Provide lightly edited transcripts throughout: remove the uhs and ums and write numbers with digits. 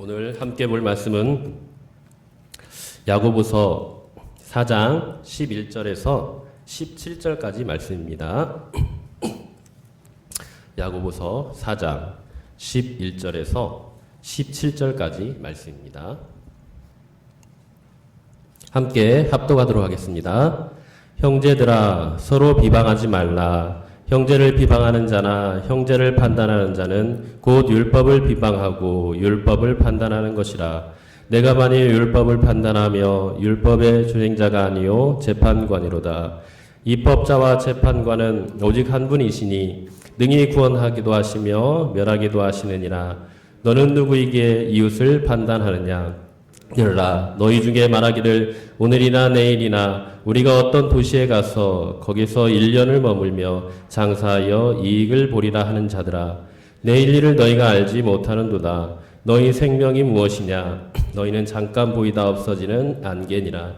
오늘 함께 볼 말씀은 야고보서 4장 11절에서 17절까지 말씀입니다. 야고보서 4장 11절에서 17절까지 말씀입니다. 함께 합독하도록 하겠습니다. 형제들아 서로 비방하지 말라. 형제를 비방하는 자나 형제를 판단하는 자는 곧 율법을 비방하고 율법을 판단하는 것이라. 내가 만일 율법을 판단하며 율법의 주행자가 아니요 재판관이로다. 입법자와 재판관은 오직 한 분이시니 능히 구원하기도 하시며 멸하기도 하시느니라. 너는 누구에게 이웃을 판단하느냐? 들으라. 너희 중에 말하기를 오늘이나 내일이나 우리가 어떤 도시에 가서 거기서 1년을 머물며 장사하여 이익을 보리라 하는 자들아, 내일 일을 너희가 알지 못하는도다. 너희 생명이 무엇이냐? 너희는 잠깐 보이다 없어지는 안개니라.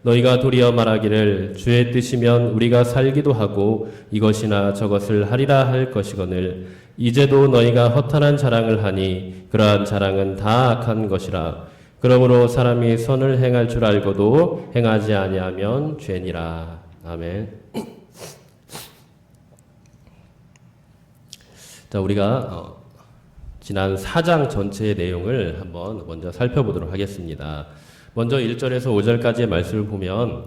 너희가 도리어 말하기를 주의 뜻이면 우리가 살기도 하고 이것이나 저것을 하리라 할 것이거늘 이제도 너희가 허탄한 자랑을 하니 그러한 자랑은 다 악한 것이라. 그러므로 사람이 선을 행할 줄 알고도 행하지 아니하면 죄니라. 아멘. 자, 우리가 지난 4장 전체의 내용을 한번 먼저 살펴보도록 하겠습니다. 먼저 1절에서 5절까지의 말씀을 보면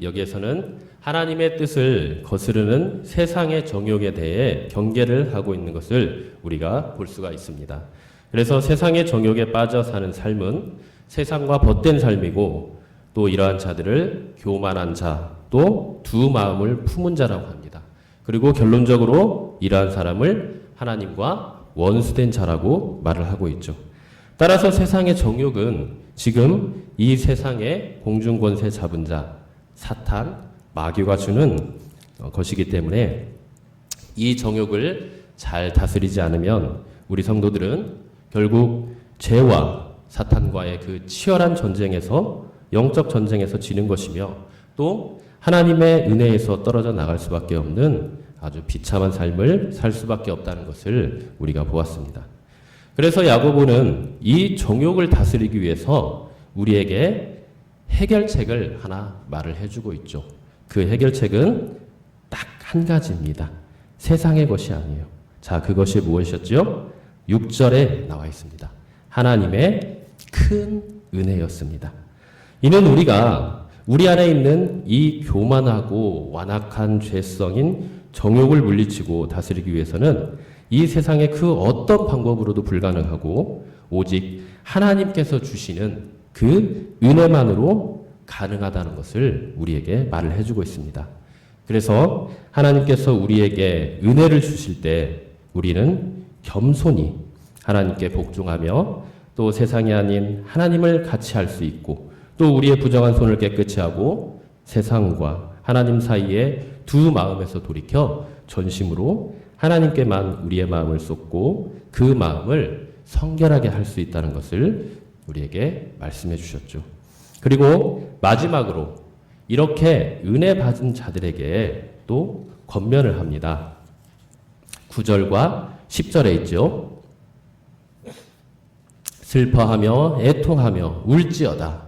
여기에서는 하나님의 뜻을 거스르는 세상의 정욕에 대해 경계를 하고 있는 것을 우리가 볼 수가 있습니다. 그래서 세상의 정욕에 빠져 사는 삶은 세상과 벗된 삶이고 또 이러한 자들을 교만한 자, 또 두 마음을 품은 자라고 합니다. 그리고 결론적으로 이러한 사람을 하나님과 원수된 자라고 말을 하고 있죠. 따라서 세상의 정욕은 지금 이 세상의 공중권세 잡은 자, 사탄, 마귀가 주는 것이기 때문에 이 정욕을 잘 다스리지 않으면 우리 성도들은 결국 죄와 사탄과의 그 치열한 전쟁에서 영적 전쟁에서 지는 것이며 또 하나님의 은혜에서 떨어져 나갈 수밖에 없는 아주 비참한 삶을 살 수밖에 없다는 것을 우리가 보았습니다. 그래서 야고보는 이 정욕을 다스리기 위해서 우리에게 해결책을 하나 말을 해주고 있죠. 그 해결책은 딱 한 가지입니다. 세상의 것이 아니에요. 자, 그것이 무엇이었죠? 6절에 나와 있습니다. 하나님의 큰 은혜였습니다. 이는 우리가 우리 안에 있는 이 교만하고 완악한 죄성인 정욕을 물리치고 다스리기 위해서는 이 세상의 그 어떤 방법으로도 불가능하고 오직 하나님께서 주시는 그 은혜만으로 가능하다는 것을 우리에게 말을 해주고 있습니다. 그래서 하나님께서 우리에게 은혜를 주실 때 우리는 겸손히 하나님께 복종하며 또 세상이 아닌 하나님을 같이 할 수 있고 또 우리의 부정한 손을 깨끗이 하고 세상과 하나님 사이에 두 마음에서 돌이켜 전심으로 하나님께만 우리의 마음을 쏟고 그 마음을 성결하게 할 수 있다는 것을 우리에게 말씀해 주셨죠. 그리고 마지막으로 이렇게 은혜 받은 자들에게 또 권면을 합니다. 9절과 10절에 있죠. 슬퍼하며 애통하며 울지어다.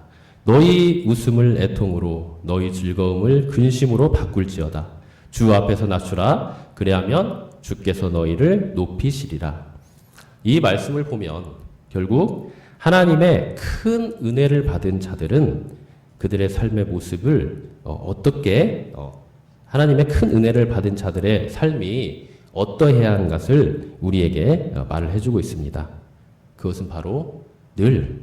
너희 웃음을 애통으로 너희 즐거움을 근심으로 바꿀지어다. 주 앞에서 낮추라. 그래야면 주께서 너희를 높이시리라. 이 말씀을 보면 결국 하나님의 큰 은혜를 받은 자들은 그들의 삶의 모습을 어떻게 하나님의 큰 은혜를 받은 자들의 삶이 어떠해야 하는 것을 우리에게 말을 해주고 있습니다. 그것은 바로 늘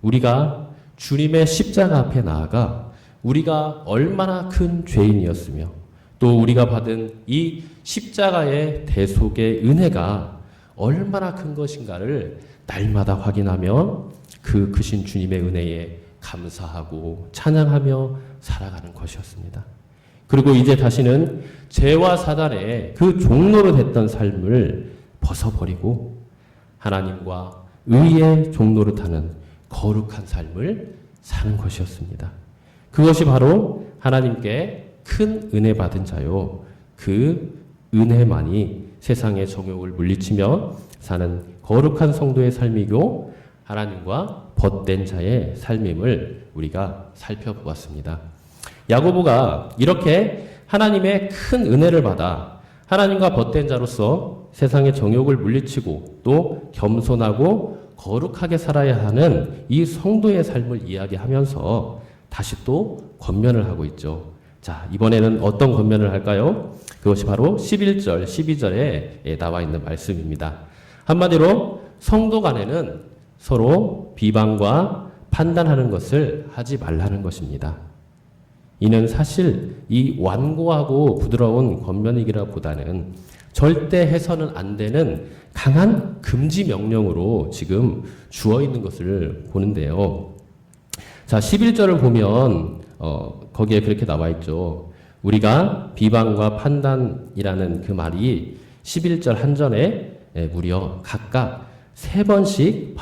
우리가 주님의 십자가 앞에 나아가 우리가 얼마나 큰 죄인이었으며 또 우리가 받은 이 십자가의 대속의 은혜가 얼마나 큰 것인가를 날마다 확인하며 그 크신 주님의 은혜에 감사하고 찬양하며 살아가는 것이었습니다. 그리고 이제 다시는 죄와 사단의 그 종로로 됐던 삶을 벗어버리고 하나님과 의의 종로를 타는 거룩한 삶을 사는 것이었습니다. 그것이 바로 하나님께 큰 은혜 받은 자요. 그 은혜만이 세상의 정욕을 물리치며 사는 거룩한 성도의 삶이고 하나님과 벗된 자의 삶임을 우리가 살펴보았습니다. 야고보가 이렇게 하나님의 큰 은혜를 받아 하나님과 벗된 자로서 세상의 정욕을 물리치고 또 겸손하고 거룩하게 살아야 하는 이 성도의 삶을 이야기하면서 다시 또 권면을 하고 있죠. 자, 이번에는 어떤 권면을 할까요? 그것이 바로 11절, 12절에 나와 있는 말씀입니다. 한마디로 성도 간에는 서로 비방과 판단하는 것을 하지 말라는 것입니다. 이는 사실 이 완고하고 부드러운 권면이기보다는 절대 해서는 안 되는 강한 금지 명령으로 지금 주어 있는 것을 보는데요. 자, 11절을 보면 거기에 그렇게 나와 있죠. 우리가 비방과 판단이라는 그 말이 11절 한전에 무려 각각 3번씩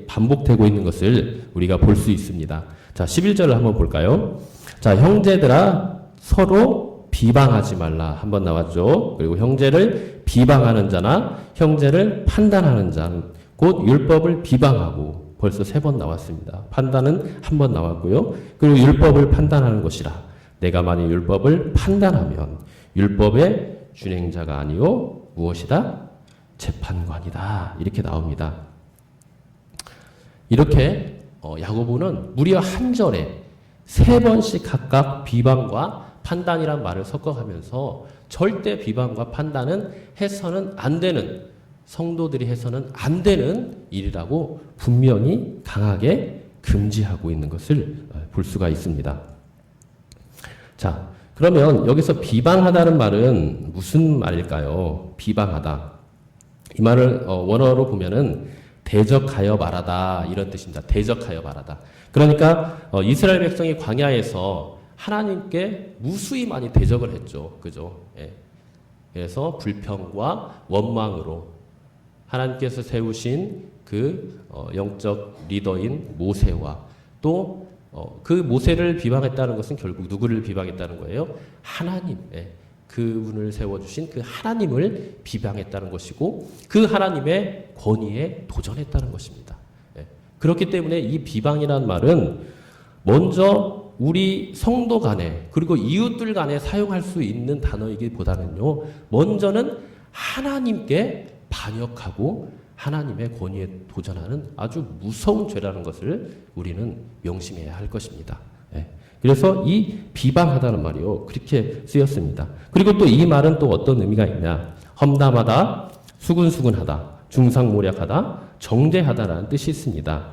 반복되고 있는 것을 우리가 볼 수 있습니다. 자, 11절을 한번 볼까요? 자, 형제들아 서로 비방하지 말라. 한번 나왔죠. 그리고 형제를 비방하는 자나 형제를 판단하는 자는 곧 율법을 비방하고 벌써 3번 나왔습니다. 판단은 한 번 나왔고요. 그리고 율법을 판단하는 것이라. 내가 만일 율법을 판단하면 율법의 준행자가 아니요 무엇이다? 재판관이다. 이렇게 나옵니다. 이렇게 야고보는 무려 한 절에 3번씩 각각 비방과 판단이란 말을 섞어가면서 절대 비방과 판단은 해서는 안 되는, 성도들이 해서는 안 되는 일이라고 분명히 강하게 금지하고 있는 것을 볼 수가 있습니다. 자, 그러면 여기서 비방하다는 말은 무슨 말일까요? 비방하다. 이 말을 원어로 보면은 대적하여 말하다 이런 뜻입니다. 대적하여 말하다. 그러니까 이스라엘 백성이 광야에서 하나님께 무수히 많이 대적을 했죠. 그죠? 예. 그래서 불평과 원망으로 하나님께서 세우신 그 영적 리더인 모세와 또 그 모세를 비방했다는 것은 결국 누구를 비방했다는 거예요? 하나님, 그분을 세워주신 그 하나님을 비방했다는 것이고 그 하나님의 권위에 도전했다는 것입니다. 그렇기 때문에 이 비방이라는 말은 먼저 우리 성도 간에 그리고 이웃들 간에 사용할 수 있는 단어이기보다는요, 먼저는 하나님께 반역하고 하나님의 권위에 도전하는 아주 무서운 죄라는 것을 우리는 명심해야 할 것입니다. 그래서 이 비방하다는 말이요, 그렇게 쓰였습니다. 그리고 또 이 말은 또 어떤 의미가 있냐? 험담하다, 수근수근하다, 중상모략하다, 정죄하다라는 뜻이 있습니다.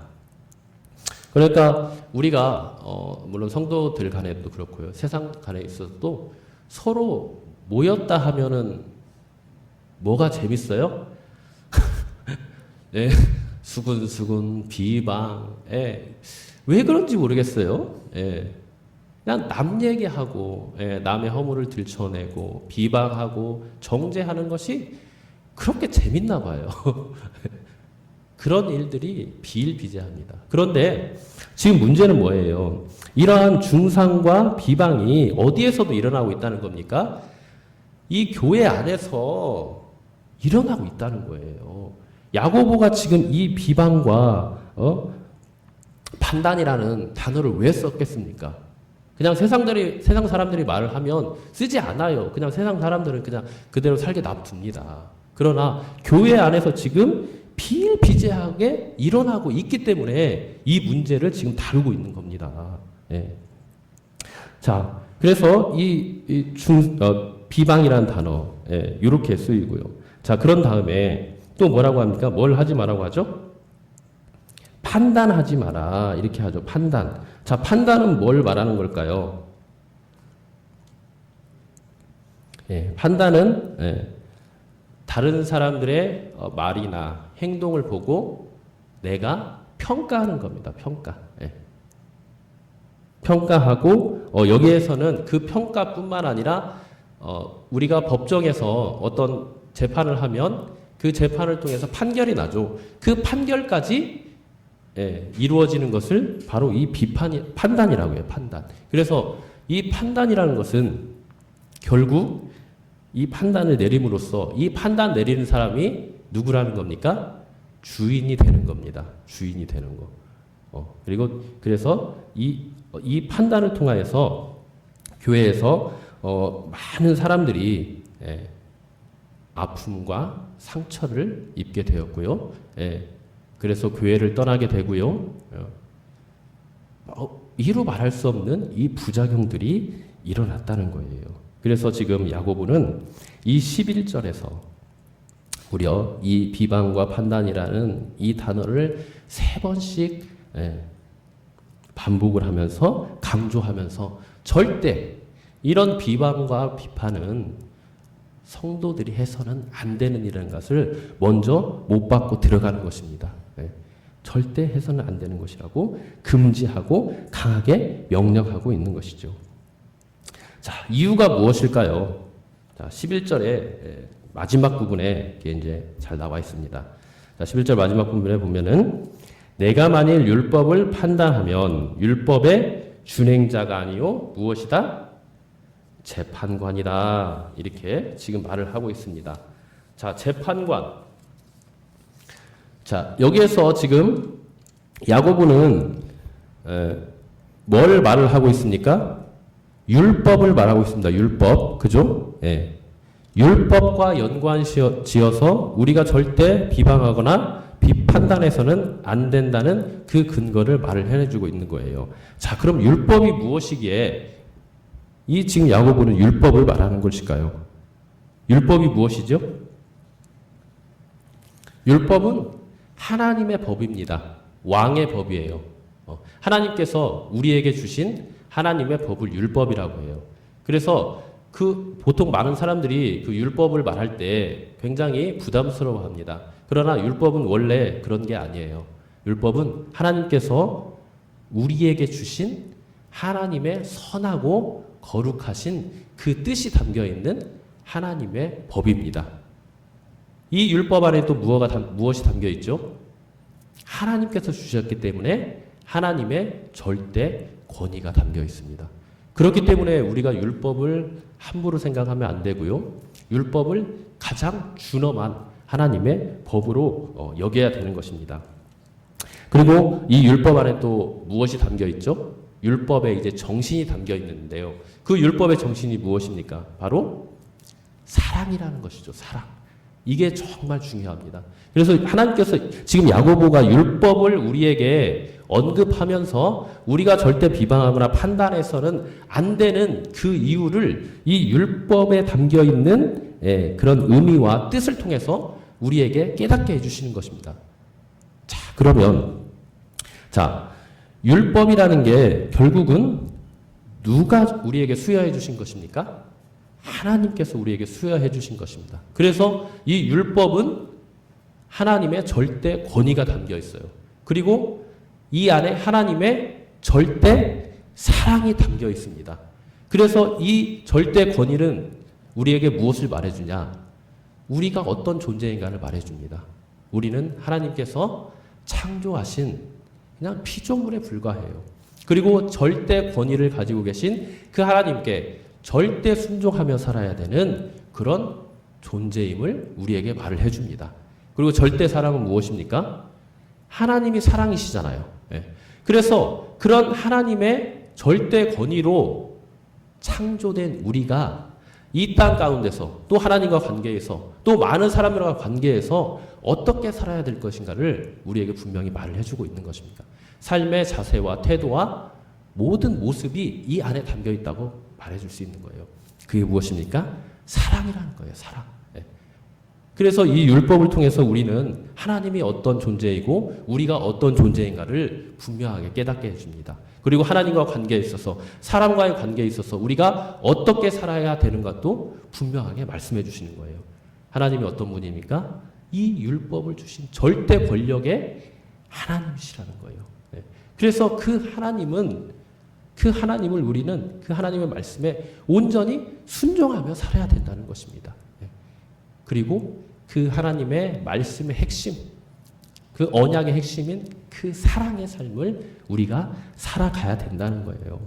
그러니까 우리가 물론 성도들 간에도 그렇고요, 세상 간에 있어도 서로 모였다 하면은 뭐가 재밌어요? 네, 수근수근, 비방, 왜 그런지 모르겠어요. 그냥 남 얘기하고, 남의 허물을 들춰내고, 비방하고, 정죄하는 것이 그렇게 재밌나 봐요. 그런 일들이 비일비재합니다. 그런데 지금 문제는 뭐예요? 이러한 중상과 비방이 어디에서도 일어나고 있다는 겁니까? 이 교회 안에서 일어나고 있다는 거예요. 야고보가 지금 이 비방과 판단이라는 단어를 왜 썼겠습니까? 그냥 세상 사람들이 말을 하면 쓰지 않아요. 그냥 세상 사람들은 그냥 그대로 살게 놔둡니다. 그러나 교회 안에서 지금 비일비재하게 일어나고 있기 때문에 이 문제를 지금 다루고 있는 겁니다. 자, 그래서 비방이라는 단어, 이렇게 쓰이고요. 자, 그런 다음에 또 뭐라고 합니까? 뭘 하지 말라고 하죠? 판단하지 마라. 이렇게 하죠. 판단. 자, 판단은 뭘 말하는 걸까요? 판단은 다른 사람들의 말이나 행동을 보고 내가 평가하는 겁니다. 평가. 평가하고 여기에서는 그 평가뿐만 아니라 우리가 법정에서 어떤 재판을 하면 그 재판을 통해서 판결이 나죠. 그 판결까지 이루어지는 것을 바로 이 판단이라고 해요. 판단. 그래서 이 판단이라는 것은 결국 이 판단을 내림으로써 이 판단 내리는 사람이 누구라는 겁니까? 주인이 되는 겁니다. 주인이 되는 거. 그리고 그래서 이 판단을 통하여서 교회에서 많은 사람들이 아픔과 상처를 입게 되었고요. 그래서 교회를 떠나게 되고요. 이루 말할 수 없는 이 부작용들이 일어났다는 거예요. 그래서 지금 야고보는 이 11절에서 무려 이 비방과 판단이라는 이 단어를 3번씩 반복을 하면서 강조하면서 절대 이런 비방과 비판은 성도들이 해서는 안 되는 일이라는 것을 먼저 못 받고 들어가는 것입니다. 절대 해서는 안 되는 것이라고 금지하고 강하게 명령하고 있는 것이죠. 자, 이유가 무엇일까요? 자, 11절에 마지막 부분에 이게 이제 잘 나와 있습니다. 자, 11절 마지막 부분에 보면은 내가 만일 율법을 판단하면 율법의 준행자가 아니요 무엇이다? 재판관이다. 이렇게 지금 말을 하고 있습니다. 자, 재판관. 자, 여기에서 지금 야고보는 뭘 말을 하고 있습니까? 율법을 말하고 있습니다. 율법. 그죠? 예. 율법과 연관지어서 우리가 절대 비방하거나 비판단해서는 안 된다는 그 근거를 말을 해주고 있는 거예요. 자, 그럼 율법이 무엇이기에 이 지금 야고보는 율법을 말하는 것일까요? 율법이 무엇이죠? 율법은 하나님의 법입니다. 왕의 법이에요. 하나님께서 우리에게 주신 하나님의 법을 율법이라고 해요. 그래서 보통 많은 사람들이 그 율법을 말할 때 굉장히 부담스러워합니다. 그러나 율법은 원래 그런 게 아니에요. 율법은 하나님께서 우리에게 주신 하나님의 선하고 거룩하신 그 뜻이 담겨 있는 하나님의 법입니다. 이 율법 안에 또 무엇이 담겨 있죠? 하나님께서 주셨기 때문에 하나님의 절대 권위가 담겨 있습니다. 그렇기 때문에 우리가 율법을 함부로 생각하면 안 되고요. 율법을 가장 준엄한 하나님의 법으로 여겨야 되는 것입니다. 그리고 이 율법 안에 또 무엇이 담겨 있죠? 율법에 이제 정신이 담겨 있는데요. 그 율법의 정신이 무엇입니까? 바로 사랑이라는 것이죠. 사랑. 이게 정말 중요합니다. 그래서 하나님께서 지금 야고보가 율법을 우리에게 언급하면서 우리가 절대 비방하거나 판단해서는 안 되는 그 이유를 이 율법에 담겨 있는 그런 의미와 뜻을 통해서 우리에게 깨닫게 해주시는 것입니다. 자, 그러면 율법이라는 게 결국은 누가 우리에게 수여해 주신 것입니까? 하나님께서 우리에게 수여해 주신 것입니다. 그래서 이 율법은 하나님의 절대 권위가 담겨 있어요. 그리고 이 안에 하나님의 절대 사랑이 담겨 있습니다. 그래서 이 절대 권위는 우리에게 무엇을 말해주냐? 우리가 어떤 존재인가를 말해줍니다. 우리는 하나님께서 창조하신 그냥 피조물에 불과해요. 그리고 절대 권위를 가지고 계신 그 하나님께 절대 순종하며 살아야 되는 그런 존재임을 우리에게 말을 해줍니다. 그리고 절대 사랑은 무엇입니까? 하나님이 사랑이시잖아요. 그래서 그런 하나님의 절대 권위로 창조된 우리가 이 땅 가운데서 또 하나님과 관계에서 또 많은 사람들과 관계에서 어떻게 살아야 될 것인가를 우리에게 분명히 말을 해주고 있는 것입니다. 삶의 자세와 태도와 모든 모습이 이 안에 담겨 있다고 말해줄 수 있는 거예요. 그게 무엇입니까? 사랑이라는 거예요. 사랑. 그래서 이 율법을 통해서 우리는 하나님이 어떤 존재이고 우리가 어떤 존재인가를 분명하게 깨닫게 해줍니다. 그리고 하나님과 관계에 있어서 사람과의 관계에 있어서 우리가 어떻게 살아야 되는 것도 분명하게 말씀해 주시는 거예요. 하나님이 어떤 분입니까? 이 율법을 주신 절대 권력의 하나님이시라는 거예요. 그래서 그 하나님을 우리는 그 하나님의 말씀에 온전히 순종하며 살아야 된다는 것입니다. 그리고 그 하나님의 말씀의 핵심, 그 언약의 핵심인 그 사랑의 삶을 우리가 살아가야 된다는 거예요.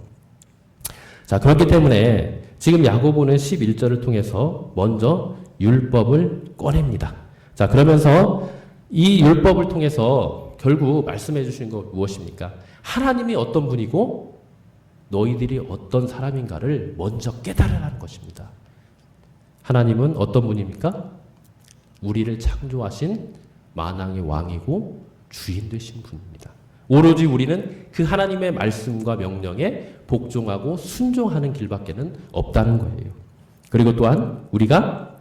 자, 그렇기 때문에 지금 야고보는 11절을 통해서 먼저 율법을 꺼냅니다. 자, 그러면서 이 율법을 통해서 결국 말씀해 주신 것 무엇입니까? 하나님이 어떤 분이고 너희들이 어떤 사람인가를 먼저 깨달으라는 것입니다. 하나님은 어떤 분입니까? 우리를 창조하신 만왕의 왕이고 주인 되신 분입니다. 오로지 우리는 그 하나님의 말씀과 명령에 복종하고 순종하는 길밖에는 없다는 거예요. 그리고 또한 우리가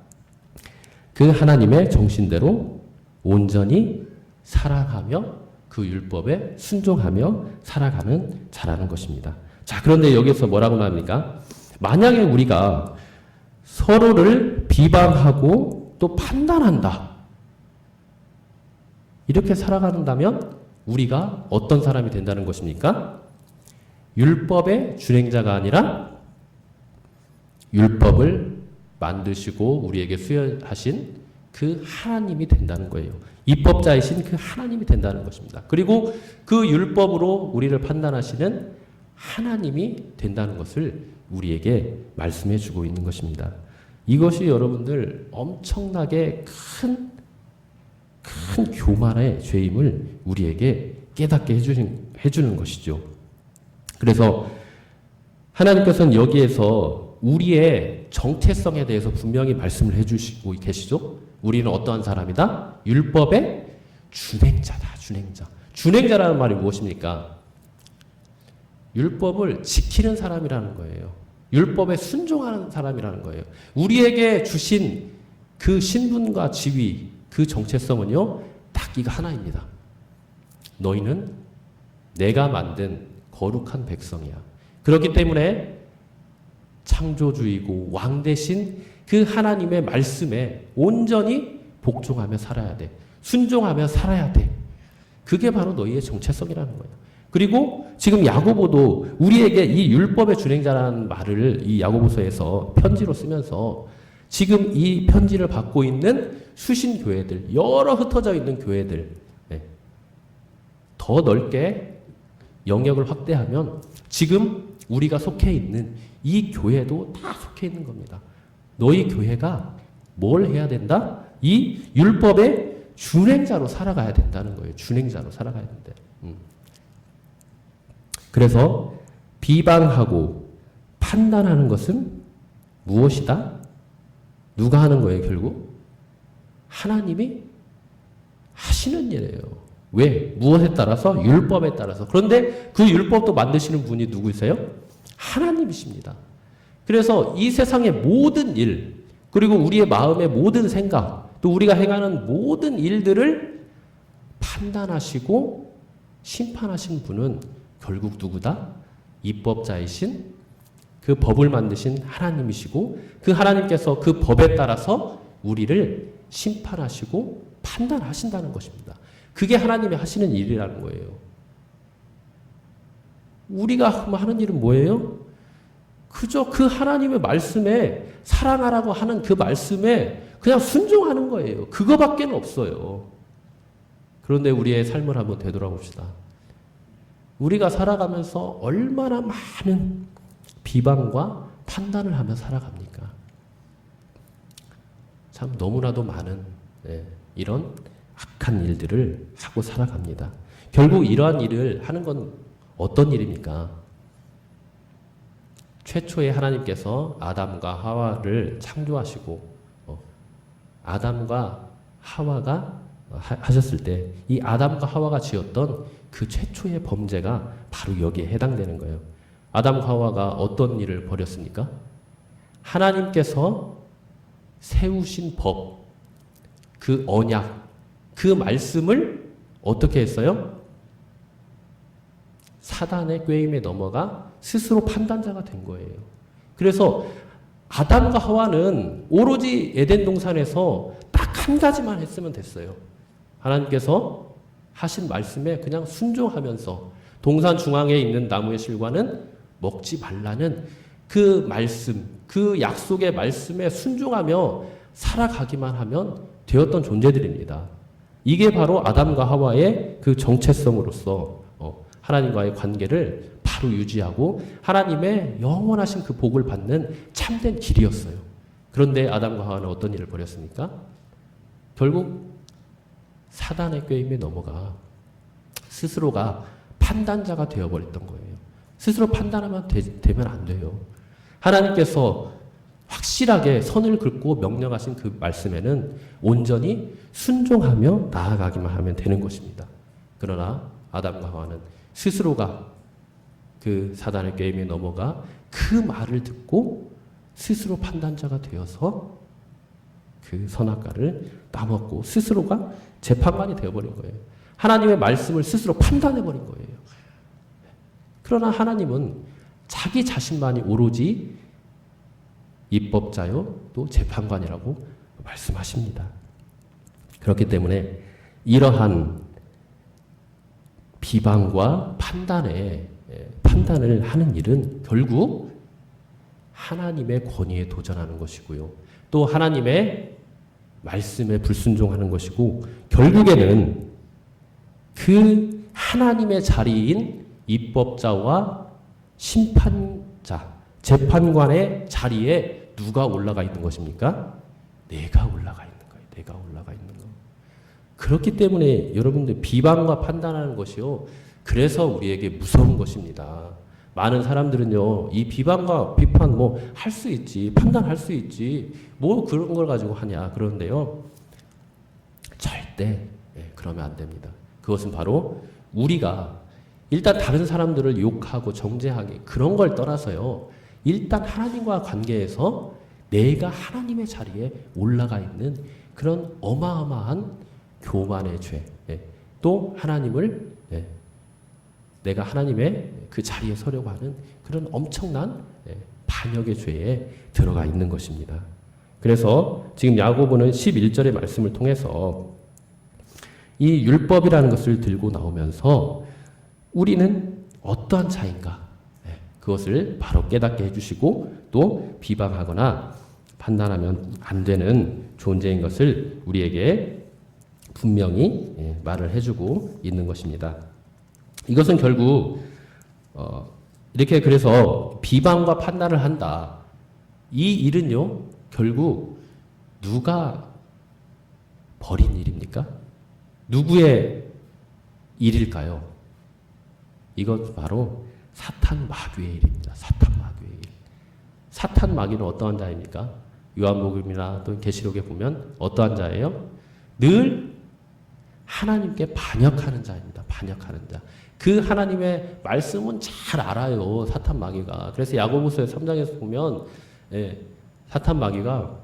그 하나님의 정신대로 온전히 사랑하며 그 율법에 순종하며 살아가는 자라는 것입니다. 자, 그런데 여기서 뭐라고 나옵니까? 만약에 우리가 서로를 비방하고 또 판단한다. 이렇게 살아간다면 우리가 어떤 사람이 된다는 것입니까? 율법의 준행자가 아니라 율법을 만드시고 우리에게 수여하신 그 하나님이 된다는 거예요. 입법자이신 그 하나님이 된다는 것입니다. 그리고 그 율법으로 우리를 판단하시는 하나님이 된다는 것을 우리에게 말씀해 주고 있는 것입니다. 이것이 여러분들 엄청나게 큰 교만의 죄임을 우리에게 깨닫게 해주는 것이죠. 그래서 하나님께서는 여기에서 우리의 정체성에 대해서 분명히 말씀을 해주시고 계시죠. 우리는 어떠한 사람이다? 율법의 준행자다. 준행자라는 말이 무엇입니까? 율법을 지키는 사람이라는 거예요. 율법에 순종하는 사람이라는 거예요. 우리에게 주신 그 신분과 지위, 그 정체성은요, 딱 이거 하나입니다. 너희는 내가 만든 거룩한 백성이야. 그렇기 때문에 창조주이고 왕 대신 그 하나님의 말씀에 온전히 복종하며 살아야 돼. 순종하며 살아야 돼. 그게 바로 너희의 정체성이라는 거예요. 그리고 지금 야고보도 우리에게 이 율법의 준행자라는 말을 이 야고보서에서 편지로 쓰면서 지금 이 편지를 받고 있는 수신 교회들, 여러 흩어져 있는 교회들, 더 넓게 영역을 확대하면 지금 우리가 속해 있는 이 교회도 다 속해 있는 겁니다. 너희 교회가 뭘 해야 된다? 이 율법의 준행자로 살아가야 된다는 거예요. 준행자로 살아가야 된대. 그래서 비방하고 판단하는 것은 무엇이다? 누가 하는 거예요, 결국? 하나님이 하시는 일이에요. 왜? 무엇에 따라서? 율법에 따라서. 그런데 그 율법도 만드시는 분이 누구세요? 하나님이십니다. 그래서 이 세상의 모든 일, 그리고 우리의 마음의 모든 생각, 또 우리가 행하는 모든 일들을 판단하시고 심판하신 분은 결국 누구다? 입법자이신 그 법을 만드신 하나님이시고 그 하나님께서 그 법에 따라서 우리를 심판하시고 판단하신다는 것입니다. 그게 하나님이 하시는 일이라는 거예요. 우리가 하는 일은 뭐예요? 그저 그 하나님의 말씀에 사랑하라고 하는 그 말씀에 그냥 순종하는 거예요. 그거밖에 없어요. 그런데 우리의 삶을 한번 되돌아봅시다. 우리가 살아가면서 얼마나 많은 비방과 판단을 하며 살아갑니까? 참 너무나도 많은 이런 악한 일들을 하고 살아갑니다. 결국 이러한 일을 하는 건 어떤 일입니까? 최초에 하나님께서 아담과 하와를 창조하시고 아담과 하와가 하셨을 때 이 아담과 하와가 지었던 그 최초의 범죄가 바로 여기에 해당되는 거예요. 아담과 하와가 어떤 일을 벌였습니까? 하나님께서 세우신 법, 그 언약, 그 말씀을 어떻게 했어요? 사단의 꾀임에 넘어가 스스로 판단자가 된 거예요. 그래서 아담과 하와는 오로지 에덴 동산에서 딱 한 가지만 했으면 됐어요. 하나님께서 하신 말씀에 그냥 순종하면서 동산 중앙에 있는 나무의 실과는 먹지 말라는 그 말씀, 그 약속의 말씀에 순종하며 살아가기만 하면 되었던 존재들입니다. 이게 바로 아담과 하와의 그 정체성으로서 하나님과의 관계를 바로 유지하고 하나님의 영원하신 그 복을 받는 참된 길이었어요. 그런데 아담과 하와는 어떤 일을 벌였습니까? 결국 사단의 꾀임에 넘어가 스스로가 판단자가 되어버렸던 거예요. 스스로 판단하면 되면 안 돼요. 하나님께서 확실하게 선을 긋고 명령하신 그 말씀에는 온전히 순종하며 나아가기만 하면 되는 것입니다. 그러나 아담과 하와는 스스로가 그 사단의 꾀임에 넘어가 그 말을 듣고 스스로 판단자가 되어서 그 선악과를 따먹고 스스로가 재판관이 되어버린 거예요. 하나님의 말씀을 스스로 판단해버린 거예요. 그러나 하나님은 자기 자신만이 오로지 입법자요 또 재판관이라고 말씀하십니다. 그렇기 때문에 이러한 비방과 판단을 하는 일은 결국 하나님의 권위에 도전하는 것이고요. 또 하나님의 말씀에 불순종하는 것이고 결국에는 그 하나님의 자리인 입법자와 심판자, 재판관의 자리에 누가 올라가 있는 것입니까? 내가 올라가 있는 거예요. 내가 올라가 있는 거. 그렇기 때문에 여러분들 비방과 판단하는 것이요. 그래서 우리에게 무서운 것입니다. 많은 사람들은요, 이 비방과 비판 뭐 할 수 있지, 판단할 수 있지, 뭐 그런 걸 가지고 하냐. 그런데요, 절대 그러면 안 됩니다. 그것은 바로 우리가 일단 다른 사람들을 욕하고 정죄하기 그런 걸 떠나서요. 일단 하나님과 관계에서 내가 하나님의 자리에 올라가 있는 그런 어마어마한 교만의 죄, 또 하나님을 내가 하나님의 그 자리에 서려고 하는 그런 엄청난 반역의 죄에 들어가 있는 것입니다. 그래서 지금 야고보는 11절의 말씀을 통해서 이 율법이라는 것을 들고 나오면서 우리는 어떠한 자인가 그것을 바로 깨닫게 해주시고 또 비방하거나 판단하면 안 되는 존재인 것을 우리에게 분명히 말을 해주고 있는 것입니다. 이것은 결국 이렇게 그래서 비방과 판단을 한다. 이 일은요 결국 누가 벌인 일입니까? 누구의 일일까요? 이것 바로 사탄 마귀의 일입니다. 사탄 마귀의 일. 사탄 마귀는 어떠한 자입니까? 요한복음이나 또 계시록에 보면 어떠한 자예요? 늘 하나님께 반역하는 자입니다. 반역하는 자. 그 하나님의 말씀은 잘 알아요. 사탄 마귀가. 그래서 야고보서 3장에서 보면 사탄 마귀가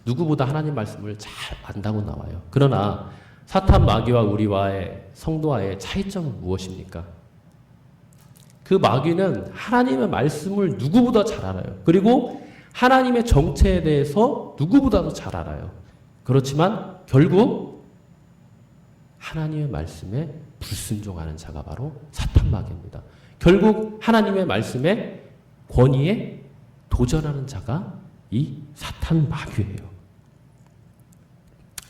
누구보다 하나님 말씀을 잘 안다고 나와요. 그러나 사탄 마귀와 우리와의 성도와의 차이점은 무엇입니까? 그 마귀는 하나님의 말씀을 누구보다 잘 알아요. 그리고 하나님의 정체에 대해서 누구보다도 잘 알아요. 그렇지만 결국 하나님의 말씀에 불순종하는 자가 바로 사탄 마귀입니다. 결국 하나님의 말씀에 권위에 도전하는 자가 이 사탄 마귀예요.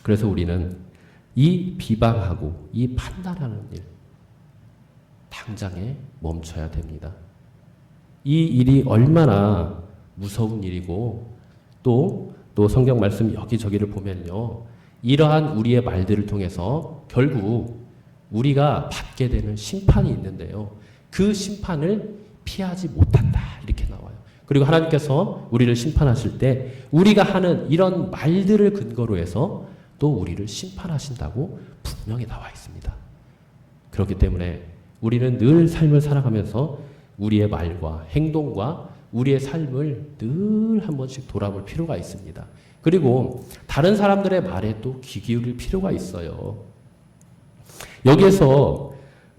그래서 우리는 이 비방하고 이 판단하는 일 당장에 멈춰야 됩니다. 이 일이 얼마나 무서운 일이고 또 성경 말씀 여기저기를 보면요. 이러한 우리의 말들을 통해서 결국 우리가 받게 되는 심판이 있는데요. 그 심판을 피하지 못한다. 이렇게 나와요. 그리고 하나님께서 우리를 심판하실 때 우리가 하는 이런 말들을 근거로 해서 또 우리를 심판하신다고 분명히 나와 있습니다. 그렇기 때문에 우리는 늘 삶을 살아가면서 우리의 말과 행동과 우리의 삶을 늘 한 번씩 돌아볼 필요가 있습니다. 그리고 다른 사람들의 말에 또 귀 기울일 필요가 있어요. 여기에서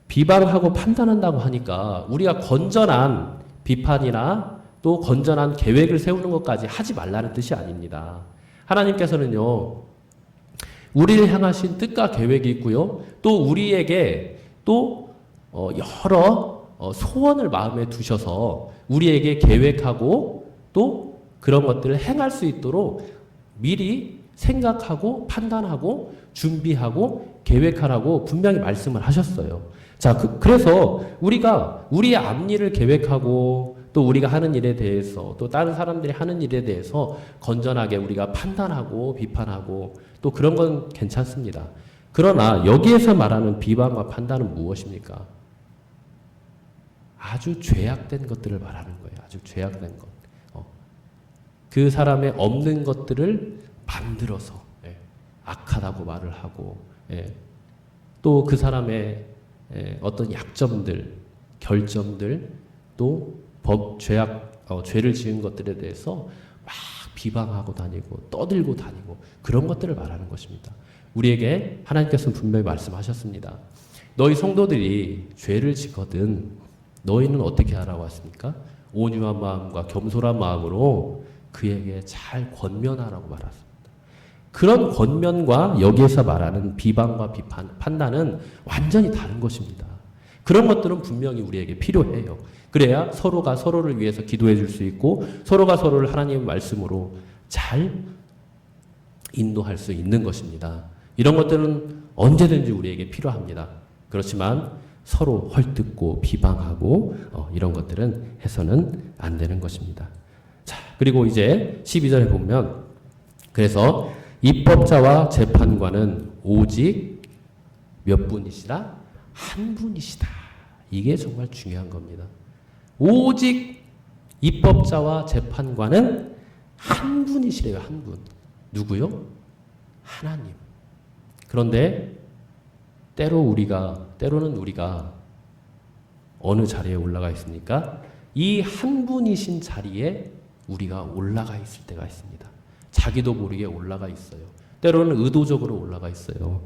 비방하고 판단한다고 하니까 우리가 건전한 비판이나 또 건전한 계획을 세우는 것까지 하지 말라는 뜻이 아닙니다. 하나님께서는요, 우리를 향하신 뜻과 계획이 있고요, 또 우리에게 또 여러 소원을 마음에 두셔서 우리에게 계획하고 또 그런 것들을 행할 수 있도록 미리 생각하고 판단하고 준비하고 계획하라고 분명히 말씀을 하셨어요. 자, 그래서 우리가 우리의 앞일을 계획하고 또 우리가 하는 일에 대해서 또 다른 사람들이 하는 일에 대해서 건전하게 우리가 판단하고 비판하고 또 그런 건 괜찮습니다. 그러나 여기에서 말하는 비방과 판단은 무엇입니까? 아주 죄악된 것들을 말하는 거예요. 아주 죄악된 것. 그 사람의 없는 것들을 만들어서 악하다고 말을 하고 또 그 사람의 어떤 약점들, 결점들 또 죄를 지은 것들에 대해서 막 비방하고 다니고 떠들고 다니고 그런 것들을 말하는 것입니다. 우리에게 하나님께서는 분명히 말씀하셨습니다. 너희 성도들이 죄를 짓거든 너희는 어떻게 하라고 하십니까? 온유한 마음과 겸손한 마음으로 그에게 잘 권면하라고 말했습니다. 그런 권면과 여기에서 말하는 비방과 비판, 판단은 완전히 다른 것입니다. 그런 것들은 분명히 우리에게 필요해요. 그래야 서로가 서로를 위해서 기도해 줄 수 있고 서로가 서로를 하나님의 말씀으로 잘 인도할 수 있는 것입니다. 이런 것들은 언제든지 우리에게 필요합니다. 그렇지만 서로 헐뜯고 비방하고 이런 것들은 해서는 안 되는 것입니다. 자, 그리고 이제 12절에 보면 그래서 입법자와 재판관은 오직 몇 분이시라? 한 분이시다. 이게 정말 중요한 겁니다. 오직 입법자와 재판관은 한 분이시래요. 한 분. 누구요? 하나님. 그런데 때로는 우리가 어느 자리에 올라가 있습니까? 이 한 분이신 자리에 우리가 올라가 있을 때가 있습니다. 자기도 모르게 올라가 있어요. 때로는 의도적으로 올라가 있어요.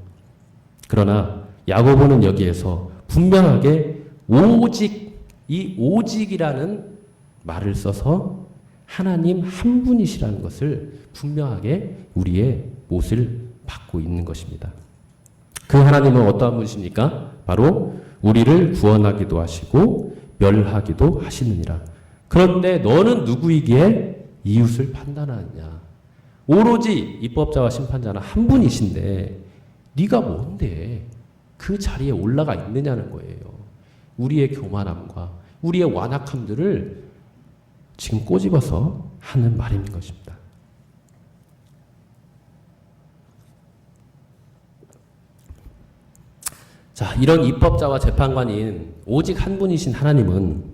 그러나 야고보는 여기에서 분명하게 이 오직이라는 말을 써서 하나님 한 분이시라는 것을 분명하게 우리의 못을 받고 있는 것입니다. 그 하나님은 어떠한 분이십니까? 바로 우리를 구원하기도 하시고 멸하기도 하시느니라. 그런데 너는 누구이기에 이웃을 판단하느냐? 오로지 입법자와 심판자는 한 분이신데 네가 뭔데 그 자리에 올라가 있느냐는 거예요. 우리의 교만함과 우리의 완악함들을 지금 꼬집어서 하는 말인 것입니다. 자, 이런 입법자와 재판관인 오직 한 분이신 하나님은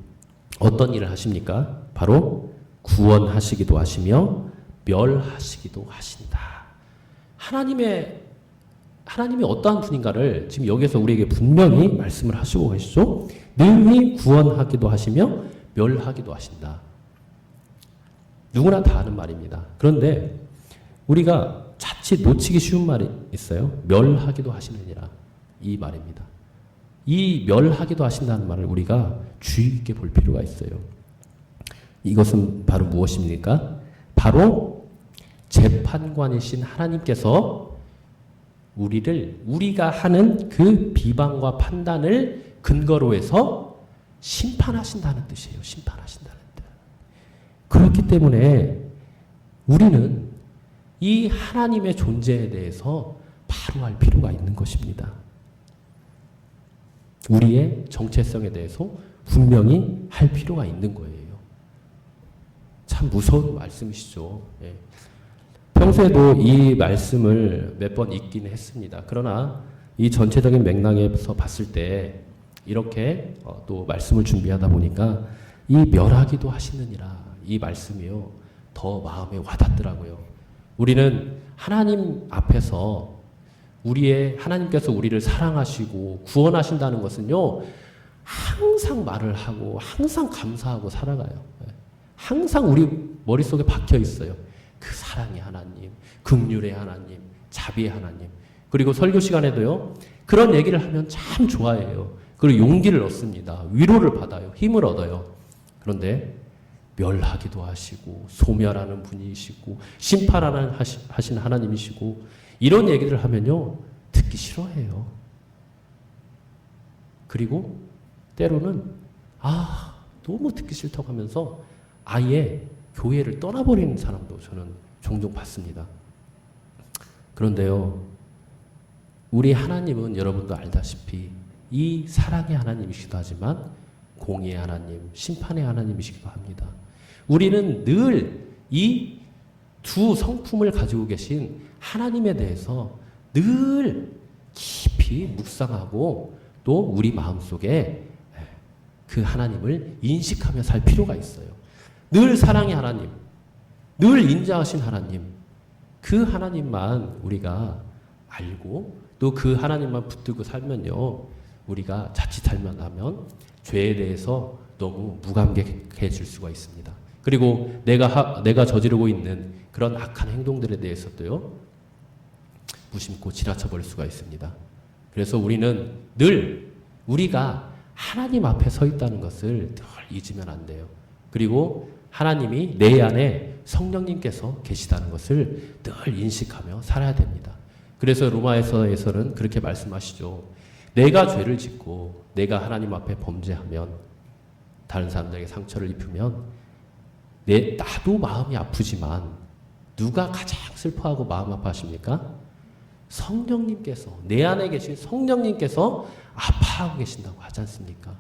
어떤 일을 하십니까? 바로 구원하시기도 하시며 멸하시기도 하신다. 하나님이 어떠한 분인가를 지금 여기서 우리에게 분명히 말씀을 하시고 계시죠? 능히 구원하기도 하시며 멸하기도 하신다. 누구나 다 아는 말입니다. 그런데 우리가 자칫 놓치기 쉬운 말이 있어요. 멸하기도 하시느니라. 이 말입니다. 이 멸하기도 하신다는 말을 우리가 주의 깊게 볼 필요가 있어요. 이것은 바로 무엇입니까? 바로 재판관이신 하나님께서 우리가 하는 그 비방과 판단을 근거로 해서 심판하신다는 뜻이에요. 심판하신다는 뜻. 그렇기 때문에 우리는 이 하나님의 존재에 대해서 바로 알 필요가 있는 것입니다. 우리의 정체성에 대해서 분명히 할 필요가 있는 거예요. 참 무서운 말씀이시죠. 예. 평소에도 이 말씀을 몇 번 읽기는 했습니다. 그러나 이 전체적인 맥락에서 봤을 때 이렇게 또 말씀을 준비하다 보니까 이 멸하기도 하시느니라 이 말씀이요 더 마음에 와닿더라고요. 우리는 하나님 앞에서 하나님께서 우리를 사랑하시고 구원하신다는 것은요, 항상 말을 하고, 항상 감사하고 살아가요. 항상 우리 머릿속에 박혀 있어요. 그 사랑의 하나님, 긍휼의 하나님, 자비의 하나님. 그리고 설교 시간에도요, 그런 얘기를 하면 참 좋아해요. 그리고 용기를 얻습니다. 위로를 받아요. 힘을 얻어요. 그런데 멸하기도 하시고, 소멸하는 분이시고, 심판하신 하나님이시고, 이런 얘기를 하면요, 듣기 싫어해요. 그리고 때로는, 너무 듣기 싫다고 하면서 아예 교회를 떠나버리는 사람도 저는 종종 봤습니다. 그런데요, 우리 하나님은 여러분도 알다시피 이 사랑의 하나님이시기도 하지만 공의의 하나님, 심판의 하나님이시기도 합니다. 우리는 늘 이 두 성품을 가지고 계신 하나님에 대해서 늘 깊이 묵상하고 또 우리 마음속에 그 하나님을 인식하며 살 필요가 있어요. 늘 사랑의 하나님, 늘 인자하신 하나님, 그 하나님만 우리가 알고 또 그 하나님만 붙들고 살면요, 우리가 자칫하면 하면 죄에 대해서 너무 무감각해질 수가 있습니다. 그리고 내가 저지르고 있는 그런 악한 행동들에 대해서도요, 무심코 지나쳐 버릴 수가 있습니다. 그래서 우리는 늘 우리가 하나님 앞에 서 있다는 것을 늘 잊으면 안 돼요. 그리고 하나님이 내 안에 성령님께서 계시다는 것을 늘 인식하며 살아야 됩니다. 그래서 로마에서는 그렇게 말씀하시죠. 내가 죄를 짓고 내가 하나님 앞에 범죄하면, 다른 사람들에게 상처를 입히면 나도 마음이 아프지만 누가 가장 슬퍼하고 마음 아파하십니까? 성령님께서, 내 안에 계신 성령님께서 아파하고 계신다고 하지 않습니까?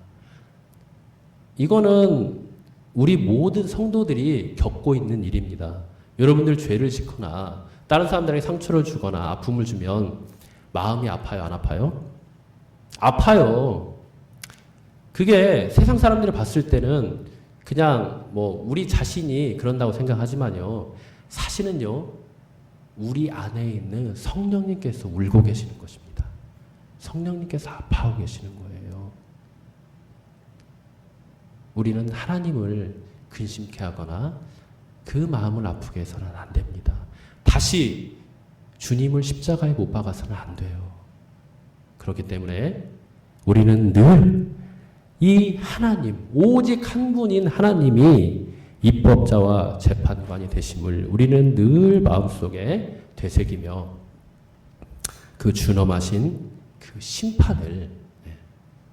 이거는 우리 모든 성도들이 겪고 있는 일입니다. 여러분들 죄를 짓거나 다른 사람들에게 상처를 주거나 아픔을 주면 마음이 아파요, 안 아파요? 아파요. 그게 세상 사람들이 봤을 때는 그냥 뭐 우리 자신이 그런다고 생각하지만요, 사실은요, 우리 안에 있는 성령님께서 울고 계시는 것입니다. 성령님께서 아파하고 계시는 거예요. 우리는 하나님을 근심케 하거나 그 마음을 아프게 해서는 안 됩니다. 다시 주님을 십자가에 못 박아서는 안 돼요. 그렇기 때문에 우리는 늘 이 하나님, 오직 한 분인 하나님이 입법자와 재판관이 되심을 우리는 늘 마음속에 되새기며 그 준엄하신 그 심판을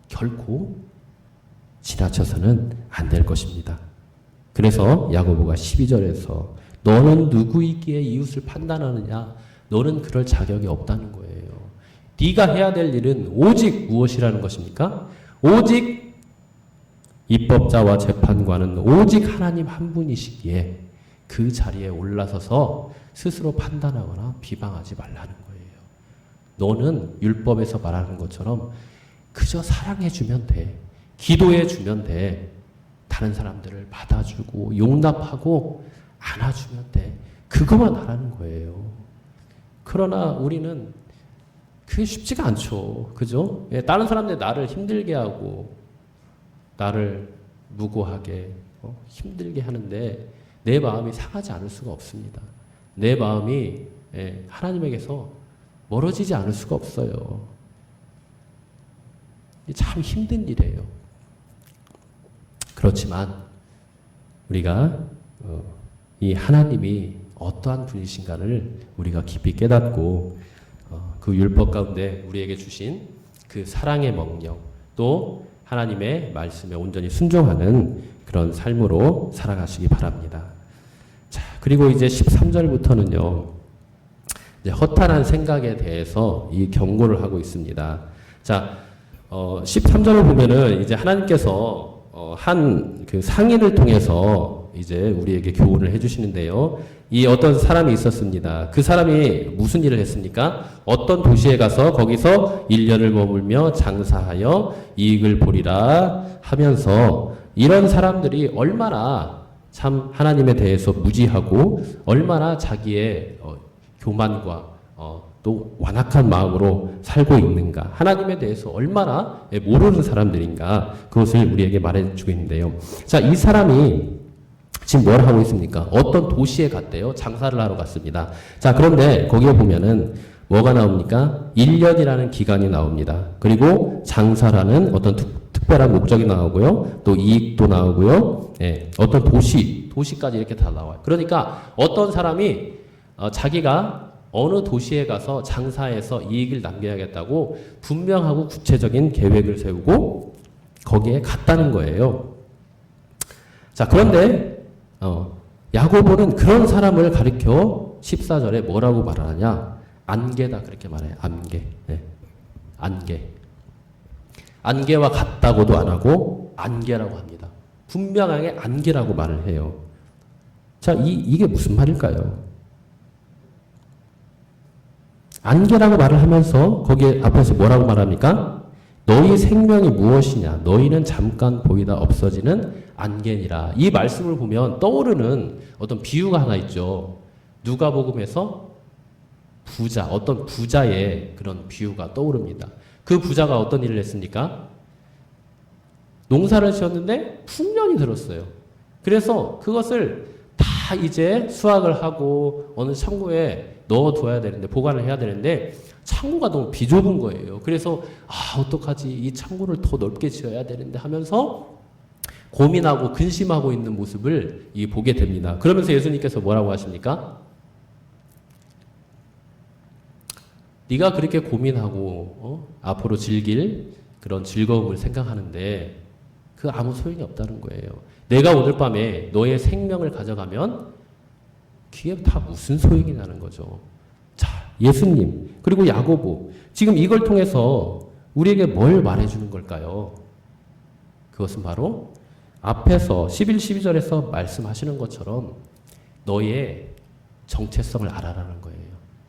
결코 지나쳐서는 안 될 것입니다. 그래서 야고보가 12절에서 너는 누구이기에 이웃을 판단하느냐? 너는 그럴 자격이 없다는 거예요. 네가 해야 될 일은 오직 무엇이라는 것입니까? 오직 입법자와 재판관은 오직 하나님 한 분이시기에 그 자리에 올라서서 스스로 판단하거나 비방하지 말라는 거예요. 너는 율법에서 말하는 것처럼 그저 사랑해주면 돼. 기도해주면 돼. 다른 사람들을 받아주고 용납하고 안아주면 돼. 그것만 하라는 거예요. 그러나 우리는 그게 쉽지가 않죠. 그죠? 다른 사람들이 나를 힘들게 하고 나를 무고하게 힘들게 하는데 내 마음이 상하지 않을 수가 없습니다. 내 마음이 하나님에게서 멀어지지 않을 수가 없어요. 참 힘든 일이에요. 그렇지만 우리가 이 하나님이 어떠한 분이신가를 우리가 깊이 깨닫고 그 율법 가운데 우리에게 주신 그 사랑의 명령, 또 하나님의 말씀에 온전히 순종하는 그런 삶으로 살아가시기 바랍니다. 자, 그리고 이제 13절부터는요, 이제 허탄한 생각에 대해서 이 경고를 하고 있습니다. 자, 13절을 보면은 이제 하나님께서 한 그 상인을 통해서 이제 우리에게 교훈을 해주시는데요. 이 어떤 사람이 있었습니다. 그 사람이 무슨 일을 했습니까? 어떤 도시에 가서 거기서 1년을 머물며 장사하여 이익을 보리라 하면서, 이런 사람들이 얼마나 참 하나님에 대해서 무지하고 얼마나 자기의 교만과 또 완악한 마음으로 살고 있는가, 하나님에 대해서 얼마나 모르는 사람들인가, 그것을 우리에게 말해주고 있는데요. 자, 이 사람이 지금 뭘 하고 있습니까? 어떤 도시에 갔대요. 장사를 하러 갔습니다. 자, 그런데 거기에 보면은 뭐가 나옵니까? 1년이라는 기간이 나옵니다. 그리고 장사라는 어떤 특별한 목적이 나오고요. 또 이익도 나오고요. 어떤 도시까지 이렇게 다 나와요. 그러니까 어떤 사람이 자기가 어느 도시에 가서 장사해서 이익을 남겨야겠다고 분명하고 구체적인 계획을 세우고 거기에 갔다는 거예요. 자, 그런데 야고보는 그런 사람을 가리켜 14절에 뭐라고 말하냐? 안개다, 그렇게 말해요. 안개. 안개. 안개와 같다고도 안 하고 안개라고 합니다. 분명하게 안개라고 말을 해요. 자, 이게 무슨 말일까요? 안개라고 말을 하면서 거기에 앞에서 뭐라고 말합니까? 너희 생명이 무엇이냐? 너희는 잠깐 보이다 없어지는 안개니라. 이 말씀을 보면 떠오르는 어떤 비유가 하나 있죠. 누가복음에서 부자, 어떤 부자의 그런 비유가 떠오릅니다. 그 부자가 어떤 일을 했습니까? 농사를 지었는데 풍년이 들었어요. 그래서 그것을 다 이제 수확을 하고 어느 창고에 넣어둬야 되는데, 보관을 해야 되는데 창고가 너무 비좁은 거예요. 그래서 어떡하지? 이 창고를 더 넓게 지어야 되는데 하면서 고민하고 근심하고 있는 모습을 보게 됩니다. 그러면서 예수님께서 뭐라고 하십니까? 네가 그렇게 고민하고 앞으로 즐길 그런 즐거움을 생각하는데 그 아무 소용이 없다는 거예요. 내가 오늘 밤에 너의 생명을 가져가면 그게 다 무슨 소용이 나는 거죠. 자, 예수님 그리고 야고보 지금 이걸 통해서 우리에게 뭘 말해주는 걸까요? 그것은 바로 앞에서 11, 12절에서 말씀하시는 것처럼 너의 정체성을 알아라는 거예요.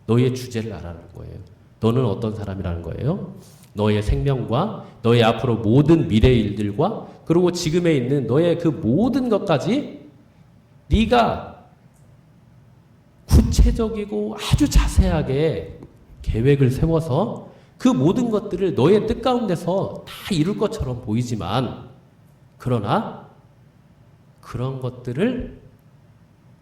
너의 주제를 알아라는 거예요. 너는 어떤 사람이라는 거예요? 너의 생명과 너의 앞으로 모든 미래의 일들과 그리고 지금에 있는 너의 그 모든 것까지 네가 구체적이고 아주 자세하게 계획을 세워서 그 모든 것들을 너의 뜻 가운데서 다 이룰 것처럼 보이지만 그러나 그런 것들을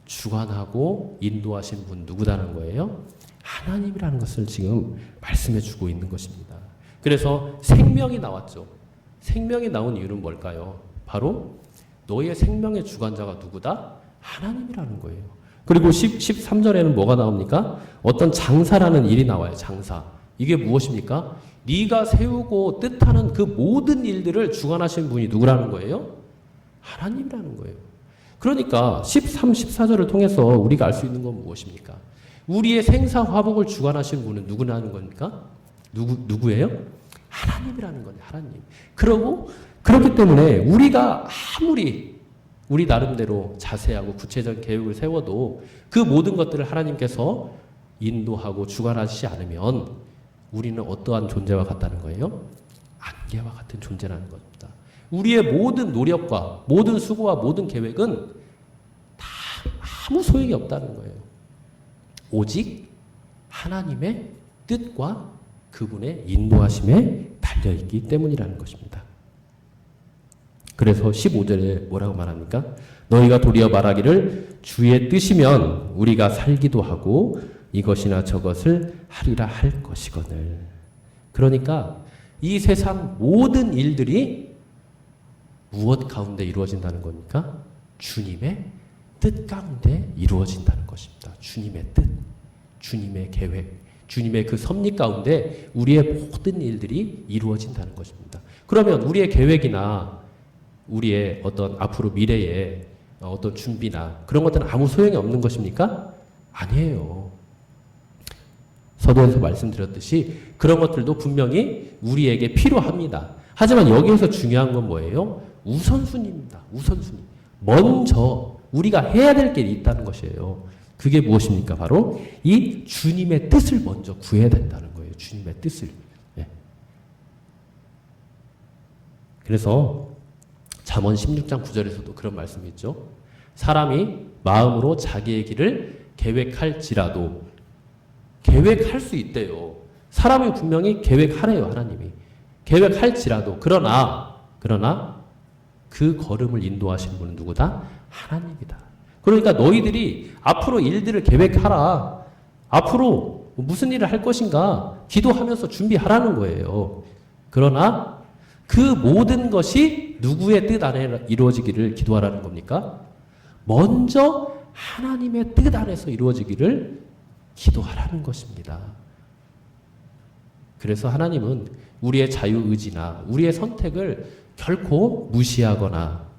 주관하고 인도하신 분 누구다는 거예요? 하나님이라는 것을 지금 말씀해 주고 있는 것입니다. 그래서 생명이 나왔죠. 생명이 나온 이유는 뭘까요? 바로 너의 생명의 주관자가 누구다? 하나님이라는 거예요. 그리고 13절에는 뭐가 나옵니까? 어떤 장사라는 일이 나와요. 장사. 이게 무엇입니까? 네가 세우고 뜻하는 그 모든 일들을 주관하신 분이 누구라는 거예요? 하나님이라는 거예요. 그러니까 13, 14절을 통해서 우리가 알 수 있는 건 무엇입니까? 우리의 생사화복을 주관하신 분은 누구라는 겁니까? 누구예요? 하나님이라는 거예요. 하나님. 그렇기 때문에 우리가 아무리 우리 나름대로 자세하고 구체적인 계획을 세워도 그 모든 것들을 하나님께서 인도하고 주관하시지 않으면 우리는 어떠한 존재와 같다는 거예요? 안개와 같은 존재라는 겁니다. 우리의 모든 노력과 모든 수고와 모든 계획은 다 아무 소용이 없다는 거예요. 오직 하나님의 뜻과 그분의 인도하심에 달려있기 때문이라는 것입니다. 그래서 15절에 뭐라고 말합니까? 너희가 도리어 말하기를 주의 뜻이면 우리가 살기도 하고 이것이나 저것을 하리라 할 것이거늘. 그러니까 이 세상 모든 일들이 무엇 가운데 이루어진다는 겁니까? 주님의 뜻 가운데 이루어진다는 것입니다. 주님의 뜻, 주님의 계획, 주님의 그 섭리 가운데 우리의 모든 일들이 이루어진다는 것입니다. 그러면 우리의 계획이나 우리의 어떤 앞으로 미래의 어떤 준비나 그런 것들은 아무 소용이 없는 것입니까? 아니에요. 서두에서 말씀드렸듯이 그런 것들도 분명히 우리에게 필요합니다. 하지만 여기에서 중요한 건 뭐예요? 우선순위입니다. 우선순위. 먼저 우리가 해야 될 게 있다는 것이에요. 그게 무엇입니까? 바로 이 주님의 뜻을 먼저 구해야 된다는 거예요. 주님의 뜻을. 네. 그래서 잠언 16장 9절에서도 그런 말씀이 있죠. 사람이 마음으로 자기의 길을 계획할지라도 계획할 수 있대요. 사람이 분명히 계획하래요. 하나님이. 계획할지라도 그러나 그 걸음을 인도하시는 분은 누구다? 하나님이다. 그러니까 너희들이 앞으로 일들을 계획하라. 앞으로 무슨 일을 할 것인가 기도하면서 준비하라는 거예요. 그러나 그 모든 것이 누구의 뜻 안에 이루어지기를 기도하라는 겁니까? 먼저 하나님의 뜻 안에서 이루어지기를 기도하라는 것입니다. 그래서 하나님은 우리의 자유의지나 우리의 선택을 결코 무시하거나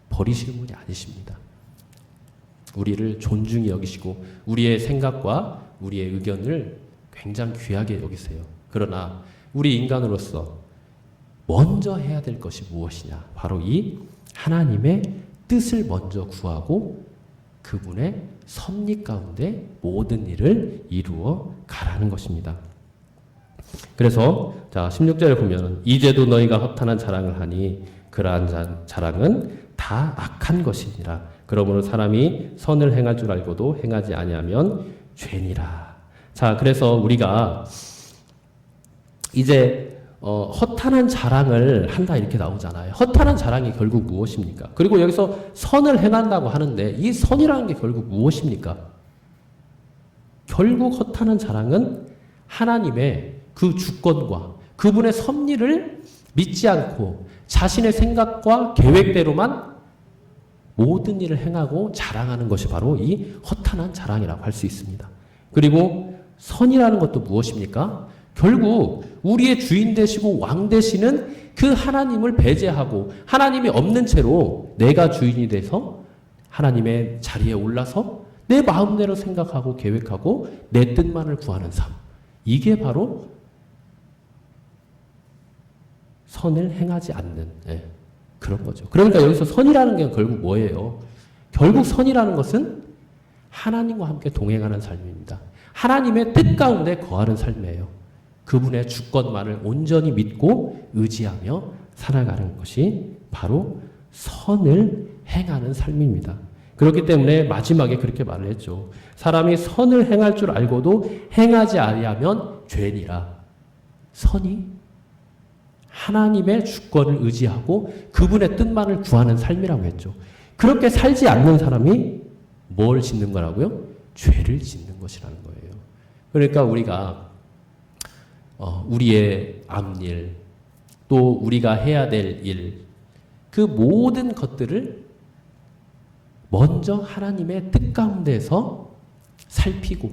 버리시는 분이 아니십니다. 우리를 존중히 여기시고 우리의 생각과 우리의 의견을 굉장히 귀하게 여기세요. 그러나 우리 인간으로서 먼저 해야 될 것이 무엇이냐? 바로 이 하나님의 뜻을 먼저 구하고 그분의 섭리 가운데 모든 일을 이루어 가라는 것입니다. 그래서 자 16절에 보면 이제도 너희가 허탄한 자랑을 하니 그러한 자랑은 다 악한 것이니라. 그러므로 사람이 선을 행할 줄 알고도 행하지 아니하면 죄니라. 자, 그래서 우리가 이제 허탄한 자랑을 한다 이렇게 나오잖아요. 허탄한 자랑이 결국 무엇입니까? 그리고 여기서 선을 행한다고 하는데 이 선이라는 게 결국 무엇입니까? 결국 허탄한 자랑은 하나님의 그 주권과 그분의 섭리를 믿지 않고 자신의 생각과 계획대로만 모든 일을 행하고 자랑하는 것이 바로 이 허탄한 자랑이라고 할 수 있습니다. 그리고 선이라는 것도 무엇입니까? 결국 우리의 주인 되시고 왕 되시는 그 하나님을 배제하고 하나님이 없는 채로 내가 주인이 돼서 하나님의 자리에 올라서 내 마음대로 생각하고 계획하고 내 뜻만을 구하는 삶. 이게 바로 선을 행하지 않는 그런 거죠. 그러니까 여기서 선이라는 게 결국 뭐예요? 결국 선이라는 것은 하나님과 함께 동행하는 삶입니다. 하나님의 뜻 가운데 거하는 삶이에요. 그분의 주권만을 온전히 믿고 의지하며 살아가는 것이 바로 선을 행하는 삶입니다. 그렇기 때문에 마지막에 그렇게 말을 했죠. 사람이 선을 행할 줄 알고도 행하지 아니하면 죄니라. 선이 하나님의 주권을 의지하고 그분의 뜻만을 구하는 삶이라고 했죠. 그렇게 살지 않는 사람이 뭘 짓는 거라고요? 죄를 짓는 것이라는 거예요. 그러니까 우리가 우리의 앞일, 또 우리가 해야 될 일, 그 모든 것들을 먼저 하나님의 뜻 가운데서 살피고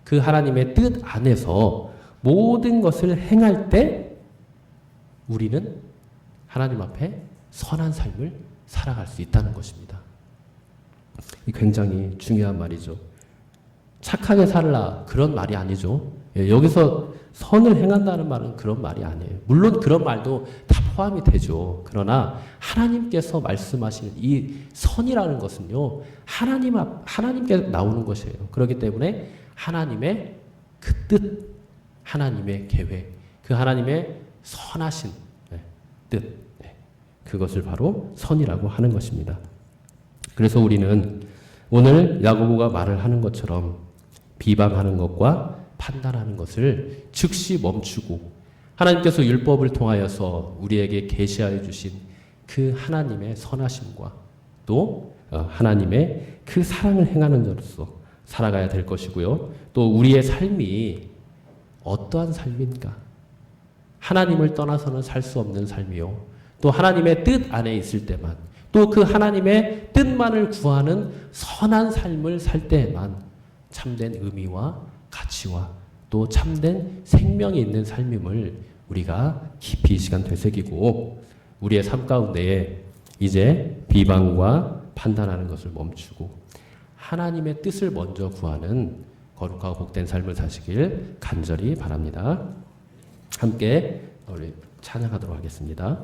그 하나님의 뜻 안에서 모든 것을 행할 때 우리는 하나님 앞에 선한 삶을 살아갈 수 있다는 것입니다. 이 굉장히 중요한 말이죠. 착하게 살라 그런 말이 아니죠. 여기서 선을 행한다는 말은 그런 말이 아니에요. 물론 그런 말도 다 포함이 되죠. 그러나 하나님께서 말씀하신 이 선이라는 것은요, 하나님께 나오는 것이에요. 그렇기 때문에 하나님의 그 뜻, 하나님의 계획, 그 하나님의 선하신 뜻, 그것을 바로 선이라고 하는 것입니다. 그래서 우리는 오늘 야고보가 말을 하는 것처럼 비방하는 것과 판단하는 것을 즉시 멈추고 하나님께서 율법을 통하여서 우리에게 계시하여 주신 그 하나님의 선하심과 또 하나님의 그 사랑을 행하는 자로서 살아가야 될 것이고요. 또 우리의 삶이 어떠한 삶인가? 하나님을 떠나서는 살 수 없는 삶이요. 또 하나님의 뜻 안에 있을 때만, 또 그 하나님의 뜻만을 구하는 선한 삶을 살 때에만 참된 의미와 가치와 또 참된 생명이 있는 삶임을 우리가 깊이 이 시간 되새기고 우리의 삶 가운데에 이제 비방과 판단하는 것을 멈추고 하나님의 뜻을 먼저 구하는 거룩하고 복된 삶을 사시길 간절히 바랍니다. 함께 우리 찬양하도록 하겠습니다.